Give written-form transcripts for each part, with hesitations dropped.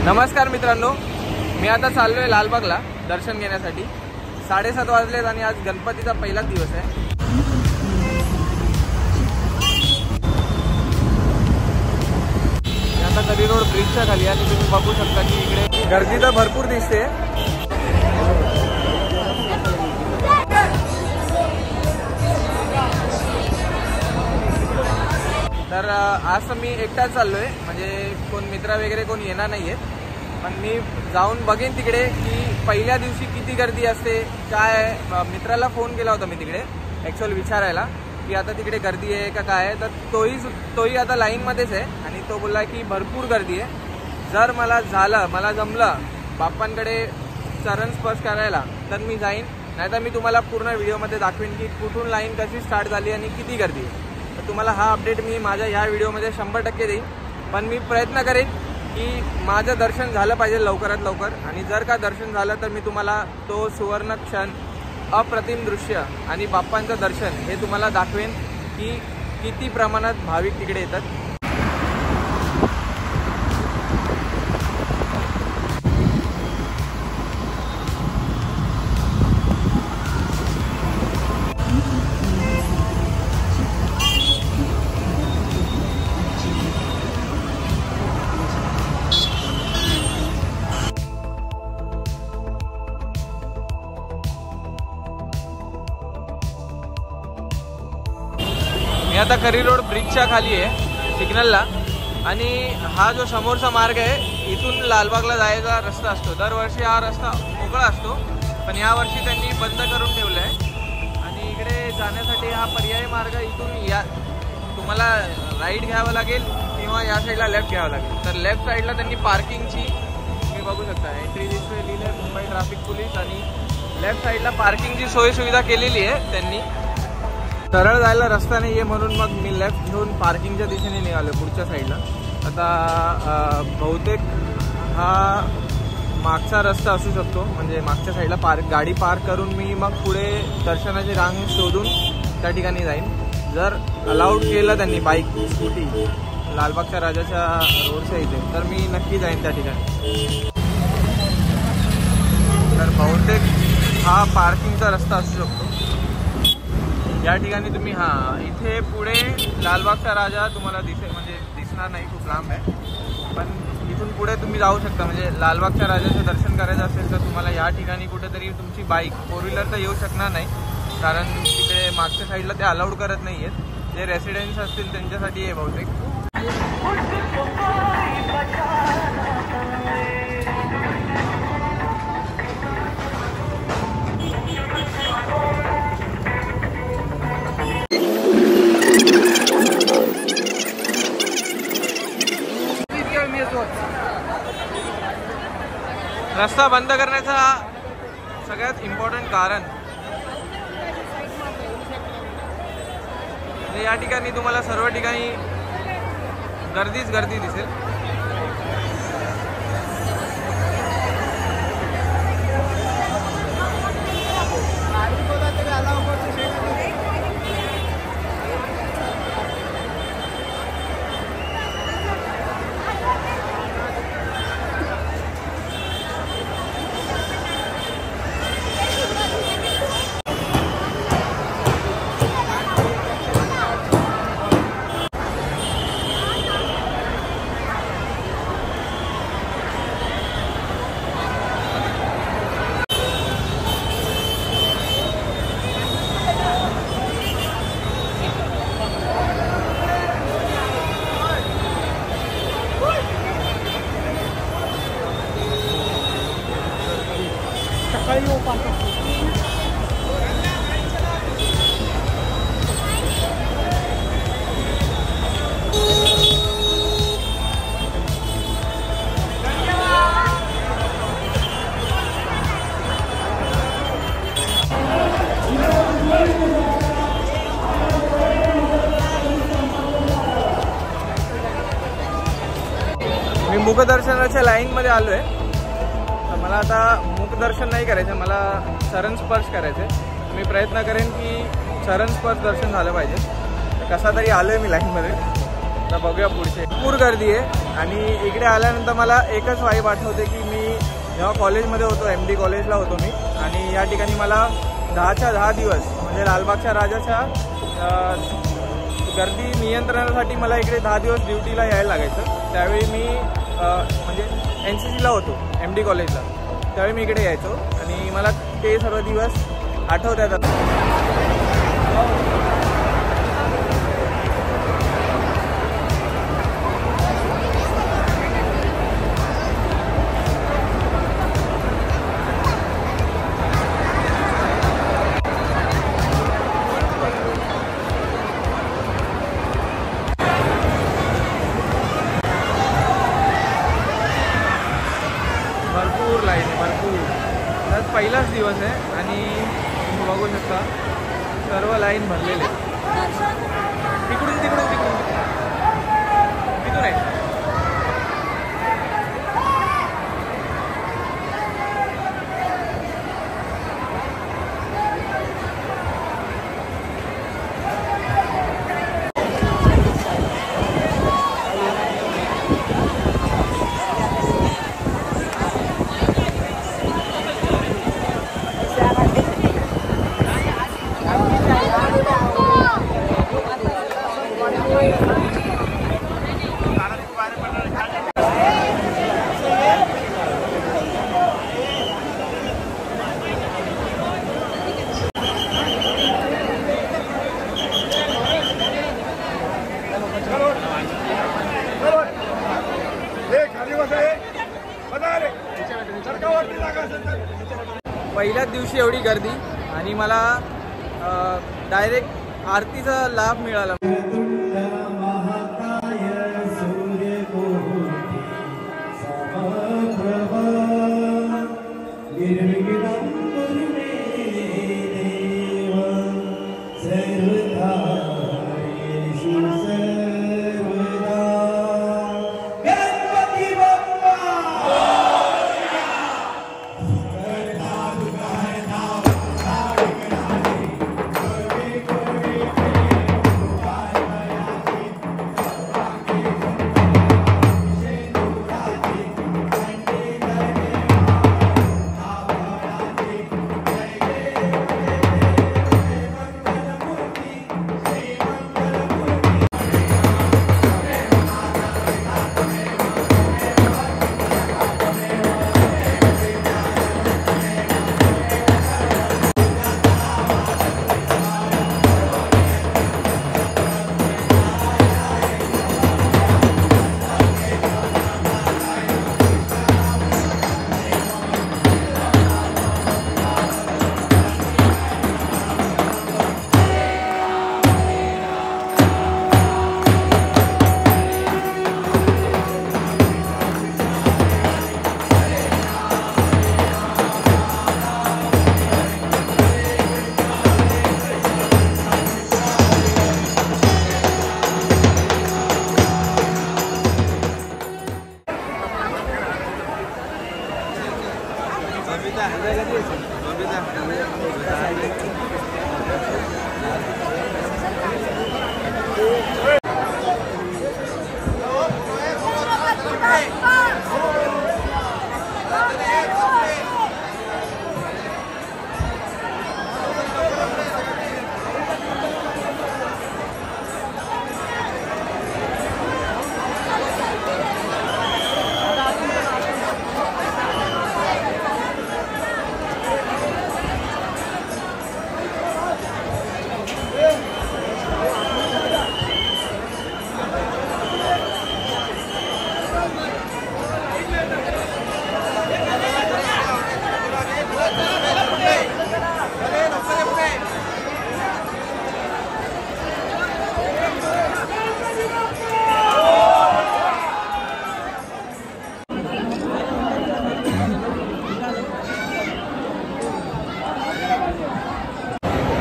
नमस्कार मित्रांनो, मी आता चाललोय लालबागला दर्शन घेण्यासाठी। 7:30 वाजलेत आणि आज गणपतीचा पहिला दिवस आहे। आता करी रोड ब्रिजच्या खाली आणि तुम्ही बघू शकता की इकडे गर्दी तर भरपूर दिसते। तर आज मी एकटाच चाललोय, म्हणजे कोण मित्र वगैरे कोण येणार नाहीये। पण मी जाऊन बघेन तिकडे की पहिल्या दिवशी किती गर्दी असते, काय। मित्राला फोन केला होता मी तिकडे ॲक्च्युअल विचारायला की आता तिकडे गर्दी आहे का काय आहे। तर तोही आता लाईनमध्येच आहे आणि तो बोलला की भरपूर गर्दी आहे। जर मला जमलं बाप्पांकडे चरण स्पर्श करायला तर मी जाईन, नाहीतर मी तुम्हाला पूर्ण व्हिडिओमध्ये दाखवेन की कुठून लाईन कशी स्टार्ट झाली आणि किती गर्दी आहे। तर तुम्हाला हा अपडेट मी माझ्या ह्या व्हिडिओमध्ये 100% देईन। पण मी प्रयत्न करेन की माझं दर्शन झालं पाहिजे लवकरात लवकर, आणि जर का दर्शन झालं तर मी तुम्हाला तो सुवर्ण क्षण, अप्रतिम दृश्य आणि बाप्पांचं दर्शन हे तुम्हाला दाखवेन की किती प्रमाणात भाविक तिकडे येतात। मी आता करी रोड ब्रिजच्या खाली आहे सिग्नलला, आणि हा जो समोरचा मार्ग आहे इथून लालबागला जायचा रस्ता असतो। दरवर्षी हा रस्ता मोकळा असतो, पण यावर्षी त्यांनी बंद करून ठेवला आहे। आणि इकडे जाण्यासाठी हा पर्यायी मार्ग इथून तुम्हाला राईट घ्यावं लागेल किंवा या साईडला लेफ्ट घ्यावं लागेल। तर लेफ्ट साईडला त्यांनी पार्किंगची, तुम्ही बघू शकता एंट्री दिसतोय लिहिलंय मुंबई ट्रॅफिक पोलीस, आणि लेफ्ट साईडला पार्किंगची सोय सुविधा केलेली आहे त्यांनी। सरळ जायला रस्ता नाही आहे म्हणून मग मी लेफ्ट घेऊन पार्किंगच्या दिशेने निघालो पुढच्या साईडला। आता बहुतेक हा मागचा रस्ता असू शकतो, म्हणजे मागच्या साईडला गाडी पार्क करून मी मग पुढे दर्शनाची रांग शोधून त्या ठिकाणी जाईन। जर अलाउड केलं त्यांनी बाईक स्कूटी लालबागच्या राजाच्या रोडच्या इथे, तर मी नक्की जाईन त्या ठिकाणी। तर बहुतेक हा पार्किंगचा रस्ता असू शकतो। या ठिकाणी तुम्ही इथे पुढे लालबागचा राजा तुम्हाला दिसणार नाही, खूप लांब आहे। पण इथून पुढे तुम्ही जाऊ शकता, म्हणजे लालबागच्या राजाचं दर्शन करायचं असेल तर तुम्हाला या ठिकाणी कुठेतरी तुमची बाईक, 4 व्हीलर तर येऊ शकणार नाही, कारण तिकडे मागच्या साईडला ते अलाउड करत नाही आहेत। जे रेसिडेंट्स असतील त्यांच्यासाठी आहे बहुतेक। रस्ता बंद करण्याचा सगळ्यात इम्पॉर्टंट कारण म्हणजे या ठिकाणी तुम्हाला सर्व ठिकाणी गर्दीच गर्दी दिसेल। मी मुखदर्शनाच्या लाईनमध्ये आलो आहे। तर मला आता मुखदर्शन नाही करायचं, मला चरण स्पर्श करायचं आहे। मी प्रयत्न करेन की चरण स्पर्श दर्शन झालं पाहिजे। कसा तरी आलो आहे मी लाईनमध्ये। आता बघूया पुढचे. भरपूर गर्दी आहे आणि इकडे आल्यानंतर मला एकच वाईब आठवते की मी जेव्हा कॉलेजमध्ये होतो, MD कॉलेजला होतो मी, आणि या ठिकाणी मला 10च्या 10 दिवस म्हणजे लालबागच्या राजाच्या गर्दी नियंत्रणासाठी मला इकडे 10 दिवस ड्युटीला यायला लागायचं. त्यावेळी मी म्हणजे NCCला होतो MD कॉलेजला, त्यावेळी मी इकडे यायचो आणि मला ते सर्व दिवस आठवतात. भरपूर लाईन आहे, भरपूर. त्यात पहिलाच दिवस आहे आणि तुम्ही बघू शकता सर्व लाईन भरलेले. तिकडून तिकडून तिकडून तिथून आहे. पहिल्याच दिवशी एवढी गर्दी आणि मला डायरेक्ट आरतीचा लाभ मिळाला.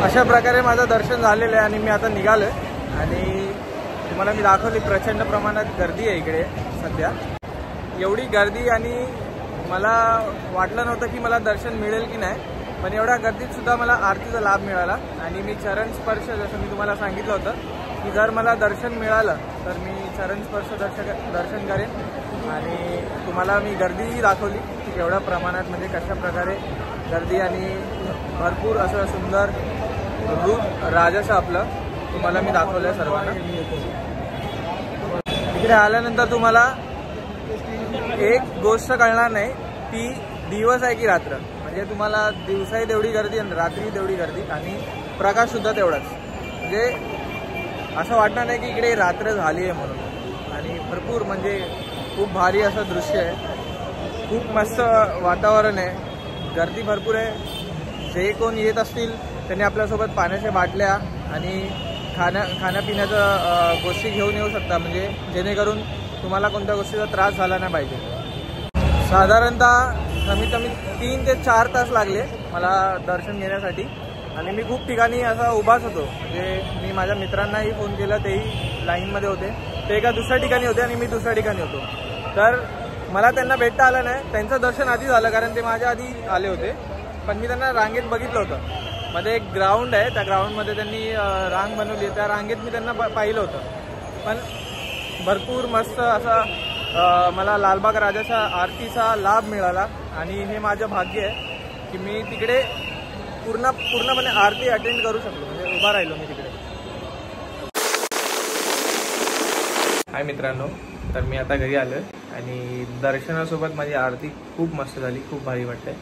अशा प्रकारे माझं दर्शन झालेलं आहे आणि मी आता निघालो आहे आणि तुम्हाला मी दाखवली प्रचंड प्रमाणात गर्दी आहे इकडे सध्या. एवढी गर्दी आणि मला वाटलं नव्हतं की मला दर्शन मिळेल की नाही, पण एवढ्या गर्दीत सुद्धा मला आरतीचा लाभ मिळाला आणि मी चरण स्पर्श जसं मी तुम्हाला सांगितलं होतं की जर मला दर्शन मिळालं तर मी चरणस्पर्श दर्शन करेन आणि तुम्हाला मी गर्दी दाखवली की केवढ्या प्रमाणात म्हणजे कशा प्रकारे गर्दी आणि भरपूर असं सुंदर रूप राजाचं आपलं तुम्हाला मी दाखवलं आहे सर्वांना। इकडे आल्यानंतर तुम्हाला एक गोष्ट कळणार नाही ती दिवस आहे की रात्र, म्हणजे तुम्हाला दिवसाही तेवढी गर्दी आणि रात्री तेवढी गर्दी आणि प्रकाश सुद्धा तेवढाच, म्हणजे असं वाटणार नाही की इकडे रात्र झाली आहे म्हणून। आणि भरपूर म्हणजे खूप भारी असं दृश्य आहे, खूप मस्त वातावरण आहे, गर्दी भरपूर आहे। जे कोण येत असतील त्यांनी आपल्यासोबत पाण्याच्या बाटल्या आणि खाण्यापिण्याच्या गोष्टी घेऊन येऊ शकता, म्हणजे जेणेकरून तुम्हाला कोणत्या गोष्टीचा त्रास झाला नाही पाहिजे। साधारणतः कमीत कमी 3 ते 4 तास लागले मला दर्शन घेण्यासाठी आणि मी खूप ठिकाणी असा उभाच होतो, म्हणजे मी माझ्या मित्रांनाही फोन केला, तेही लाईनमध्ये होते, ते एका दुसऱ्या ठिकाणी होते आणि मी दुसऱ्या ठिकाणी होतो, तर मला त्यांना भेटता आलं नाही। त्यांचं दर्शन आधी झालं कारण ते माझ्या आधी आले होते, पण मी त्यांना रांगेत बघितलं होतं। मध्ये एक ग्राउंड आहे, त्या ग्राउंडमध्ये त्यांनी रांग बनवली, त्या रांगेत मी त्यांना पाहिलं होतं, पण भरपूर मस्त असा मला लालबाग राजाच्या आरतीचा लाभ मिळाला आणि हे माझं भाग्य आहे की मी तिकडे पूर्णपणे आरती अटेंड करू शकलो, म्हणजे उभा राहिलो मी तिकडे। हाय मित्रांनो, तर मी आता घरी आलो आणि दर्शनासोबत माझी आरती खूप मस्त झाली, खूप भारी वाटतंय।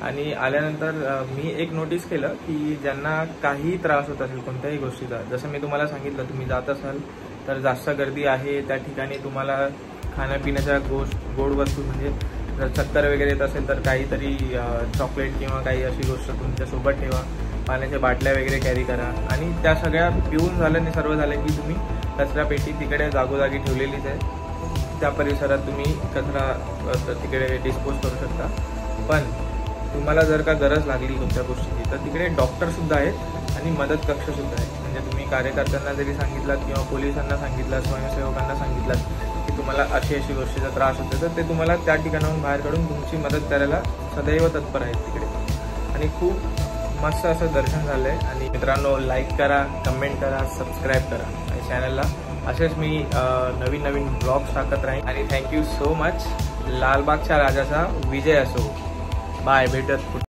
आणि आल्यानंतर मी एक नोटीस केलं की ज्यांना काही त्रास होत असेल कोणत्याही गोष्टीचा, जसं मी तुम्हाला सांगितलं, तुम्ही जात असाल तर जास्त गर्दी आहे त्या ठिकाणी तुम्हाला खाण्यापिण्याच्या गोड वस्तू, म्हणजे जर चक्कर वगैरे येत असेल तर काहीतरी चॉकलेट किंवा काही अशी गोष्ट तुमच्यासोबत ठेवा, पाण्याच्या बाटल्या वगैरे कॅरी करा। आणि त्या सगळ्या पिऊन झाल्याने सर्व झालं की तुम्ही कचरा पेटी तिकडे जागोजागी ठेवलेलीच आहे, त्या परिसरात तुम्ही कचरा तिकडे डिस्पोज करू शकता। पण तुम्हाला जर का गरज लागली कोणत्या गोष्टीची तर तिकडे डॉक्टरसुद्धा आहेत आणि मदत कक्षसुद्धा आहे, म्हणजे तुम्ही कार्यकर्त्यांना जरी सांगितलात किंवा पोलिसांना सांगितलात, स्वयंसेवकांना सांगितलात की तुम्हाला अशी अशी गोष्टीचा त्रास होतो तर ते तुम्हाला त्या ठिकाणाहून बाहेर काढून तुमची मदत करायला सदैव तत्पर आहेत तिकडे। आणि खूप मस्त असं दर्शन झालं आहे। आणि मित्रांनो, लाईक करा, कमेंट करा, सबस्क्राईब करा आणि चॅनलला असेच मी नवीन नवीन ब्लॉग्स टाकत राहीन। आणि थँक्यू सो मच। लालबागच्या राजाचा विजय असो। बाय, भेटत।